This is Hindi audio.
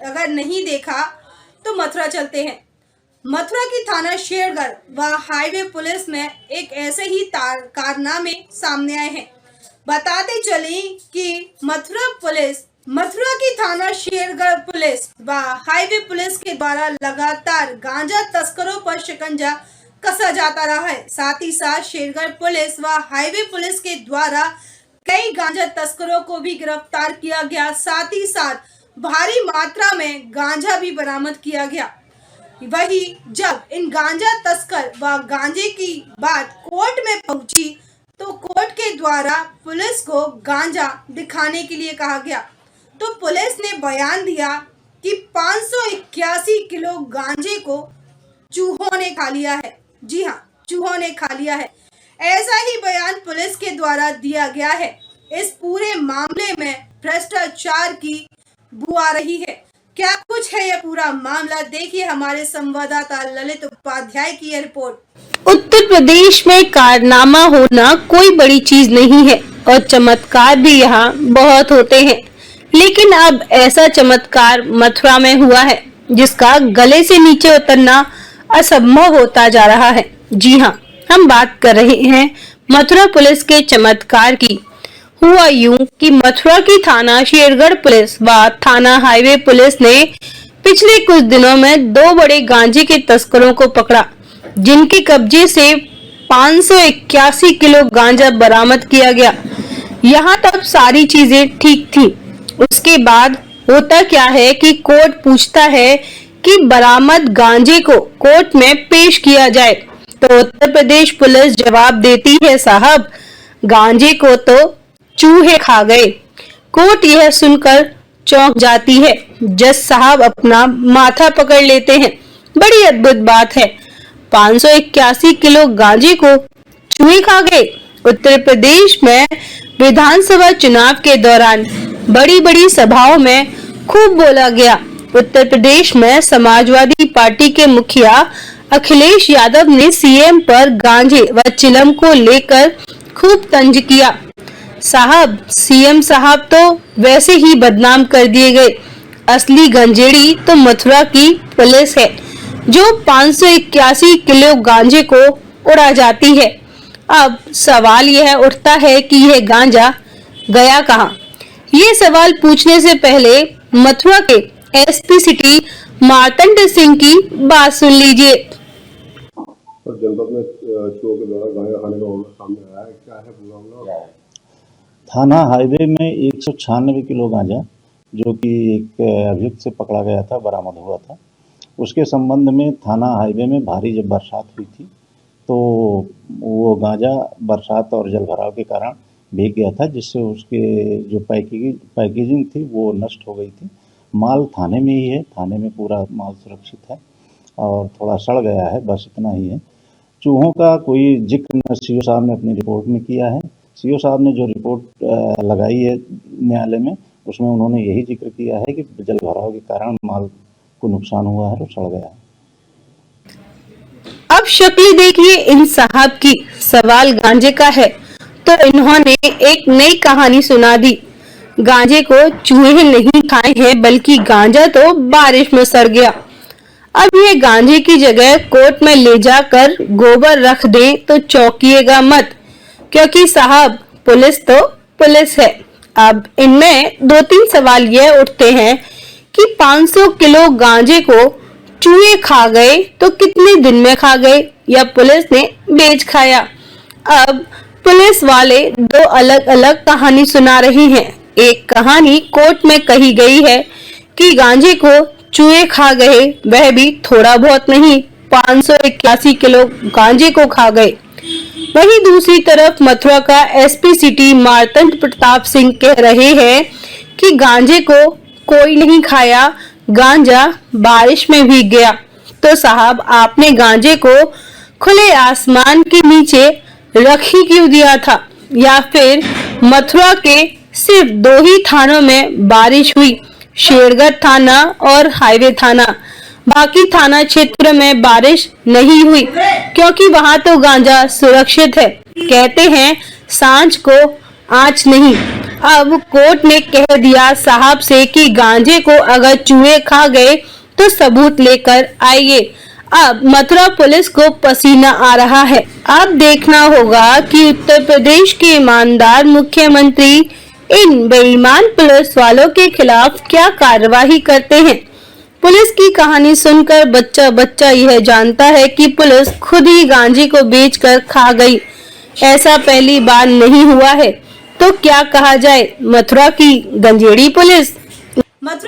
अगर नहीं देखा तो मथुरा चलते हैं। मथुरा की थाना शेरगढ़ व हाईवे पुलिस में एक ऐसे ही कारनामे सामने आए हैं। बताते चले कि मथुरा की थाना शेरगढ़ पुलिस व हाईवे पुलिस के द्वारा लगातार गांजा तस्करों पर शिकंजा कसा जाता रहा है। साथ ही साथ शेरगढ़ पुलिस व हाईवे पुलिस के द्वारा कई गांजा तस्करों को भी गिरफ्तार किया गया। साथ ही साथ भारी मात्रा में गांजा भी बरामद किया गया। वही जब इन गांजा तस्कर व गांजे की बात कोर्ट में पहुंची तो कोर्ट के द्वारा पुलिस को गांजा दिखाने के लिए कहा गया, तो पुलिस ने बयान दिया कि 581 किलो गांजे को चूहों ने खा लिया है। जी हाँ, चूहों ने खा लिया है। ऐसा ही बयान पुलिस के द्वारा दिया गया है। इस पूरे मामले में भ्रष्टाचार की बू आ रही है। क्या कुछ है यह पूरा मामला, देखिए हमारे संवाददाता ललित उपाध्याय की यह रिपोर्ट। उत्तर प्रदेश में कारनामा होना कोई बड़ी चीज नहीं है और चमत्कार भी यहाँ बहुत होते हैं, लेकिन अब ऐसा चमत्कार मथुरा में हुआ है जिसका गले से नीचे उतरना असंभव होता जा रहा है। जी हाँ, हम बात कर रहे हैं मथुरा पुलिस के चमत्कार की। हुआ यूं कि मथुरा की थाना शेरगढ़ पुलिस व थाना हाईवे पुलिस ने पिछले कुछ दिनों में 2 बड़े गांजे के तस्करों को पकड़ा, जिनके कब्जे से 581 किलो गांजा बरामद किया गया। यहाँ तक सारी चीजें ठीक थी। उसके बाद होता क्या है कि कोर्ट पूछता है कि बरामद गांजे को कोर्ट में पेश किया जाए, तो उत्तर प्रदेश पुलिस जवाब देती है, साहब गांजे को तो चूहे खा गए। कोर्ट यह सुनकर चौंक जाती है। जज साहब अपना माथा पकड़ लेते हैं। बड़ी अद्भुत बात है, 581 किलो गांजे को चूहे खा गए। उत्तर प्रदेश में विधानसभा चुनाव के दौरान बड़ी बड़ी सभाओं में खूब बोला गया। उत्तर प्रदेश में समाजवादी पार्टी के मुखिया अखिलेश यादव ने सीएम पर गांजे व चिलम को लेकर खूब तंज किया। साहब सीएम साहब तो वैसे ही बदनाम कर दिए गए। असली गंजेड़ी तो मथुरा की पुलिस है जो 581 किलो गांजे को उड़ा जाती है। अब सवाल यह उठता है कि यह गांजा गया कहां? ये सवाल पूछने से पहले मथुरा के एसपी सिटी मार्तंड सिंह की बात सुन लीजिए। जनपद में चोरों के द्वारा गांजा खाने का मामला सामने आया है, क्या है पूरा मामला? थाना हाईवे में 196 किलो गांजा जो कि एक अभियुक्त से पकड़ा गया था, बरामद हुआ था। उसके संबंध में थाना हाईवे में भारी जब बरसात हुई थी तो वो गांजा बरसात और जल भराव के कारण भीग गया था, जिससे उसके जो पैकेजिंग थी वो नष्ट हो गई थी। माल थाने में ही है, थाने में पूरा माल सुरक्षित है और थोड़ा सड़ गया है, बस इतना ही है। चूहों का कोई जिक्र सीओ साहब ने अपनी रिपोर्ट में किया है। सीओ साहब ने जो रिपोर्ट लगाई है न्यायालय में, उसमें उन्होंने यही जिक्र किया है कि जल भराव के कारण माल को नुकसान हुआ है और सड़ गया है। अब शक्ल देखिए इन साहब की। सवाल गांजे का है तो इन्होंने एक नई कहानी सुना दी। गांजे को चूहे नहीं खाए हैं, बल्कि गांजा तो बारिश में सड़ गया। अब ये गांजे की जगह कोर्ट में ले जाकर गोबर रख दें तो चौंकिएगा मत, क्योंकि साहब पुलिस तो पुलिस है। अब इनमें 2-3 सवाल यह उठते हैं कि 500 किलो गांजे को चूहे खा गए तो कितने दिन में खा गए, या पुलिस ने बेच खाया? अब पुलिस वाले 2 अलग अलग कहानी सुना रहे हैं। एक कहानी कोर्ट में कही गई है कि गांजे को चूहे खा गए, वह भी थोड़ा बहुत नहीं, 581 किलो गांजे को खा गए। वहीं दूसरी तरफ मथुरा का एसपी सिटी मार्तंड प्रताप सिंह कह रहे हैं कि गांजे को कोई नहीं खाया, गांजा बारिश में भीग गया। तो साहब आपने गांजे को खुले आसमान के नीचे रख ही क्यों दिया था? या फिर मथुरा के सिर्फ 2 ही थानों में बारिश हुई, शेरगढ़ थाना और हाईवे थाना, बाकी थाना क्षेत्र में बारिश नहीं हुई क्योंकि वहां तो गांजा सुरक्षित है। कहते हैं सांझ को आंच नहीं। अब कोर्ट ने कह दिया साहब से कि गांजे को अगर चूहे खा गए तो सबूत लेकर आइए। अब मथुरा पुलिस को पसीना आ रहा है। अब देखना होगा कि उत्तर प्रदेश के ईमानदार मुख्यमंत्री इन बेईमान पुलिस वालों के खिलाफ क्या कार्रवाई करते हैं। पुलिस की कहानी सुनकर बच्चा बच्चा यह जानता है कि पुलिस खुद ही गांजे को बेचकर खा गई। ऐसा पहली बार नहीं हुआ है, तो क्या कहा जाए, मथुरा की गंजेड़ी पुलिस।